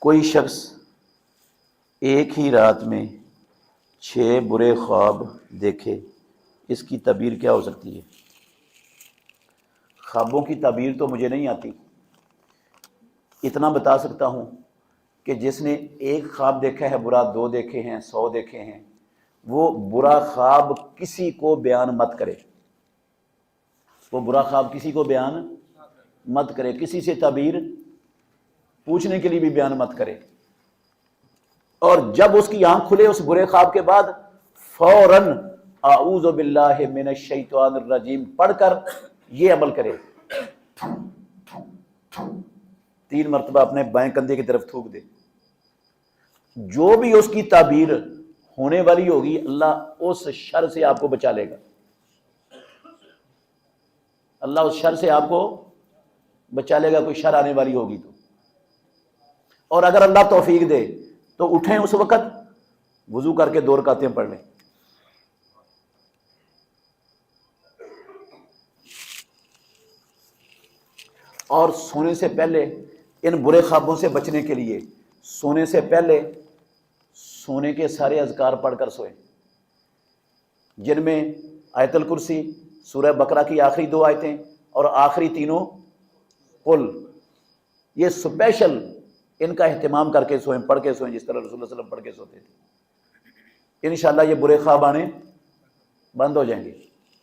کوئی شخص ایک ہی رات میں 6 برے خواب دیکھے، اس کی تعبیر کیا ہو سکتی ہے؟ خوابوں کی تعبیر تو مجھے نہیں آتی، اتنا بتا سکتا ہوں کہ جس نے ایک خواب دیکھا ہے برا، 2 دیکھے ہیں، 100 دیکھے ہیں، وہ برا خواب کسی کو بیان مت کرے، وہ برا خواب کسی کو بیان مت کرے، کسی سے تعبیر پوچھنے کے لیے بھی بیان مت کرے، اور جب اس کی آنکھ کھلے اس برے خواب کے بعد فوراً اعوذ باللہ من الشیطان الرجیم پڑھ کر یہ عمل کرے، 3 مرتبہ اپنے بائیں کندھے کی طرف تھوک دے، جو بھی اس کی تعبیر ہونے والی ہوگی اللہ اس شر سے آپ کو بچا لے گا، اللہ اس شر سے آپ کو بچا لے گا، کوئی شر آنے والی ہوگی تو۔ اور اگر اللہ توفیق دے تو اٹھیں اس وقت، وضو کر کے 2 رکعتیں پڑھ لیں۔ اور سونے سے پہلے ان برے خوابوں سے بچنے کے لیے سونے سے پہلے سونے کے سارے اذکار پڑھ کر سوئیں، جن میں آیت الکرسی، سورہ بقرہ کی آخری 2 آیتیں اور آخری تینوں قل، یہ سپیشل ان کا اہتمام کر کے سوئیں، پڑھ کے سوئیں، جس طرح رسول اللہ صلی اللہ علیہ وسلم پڑھ کے سوتے تھے۔ انشاءاللہ یہ برے خواب آنے بند ہو جائیں گے۔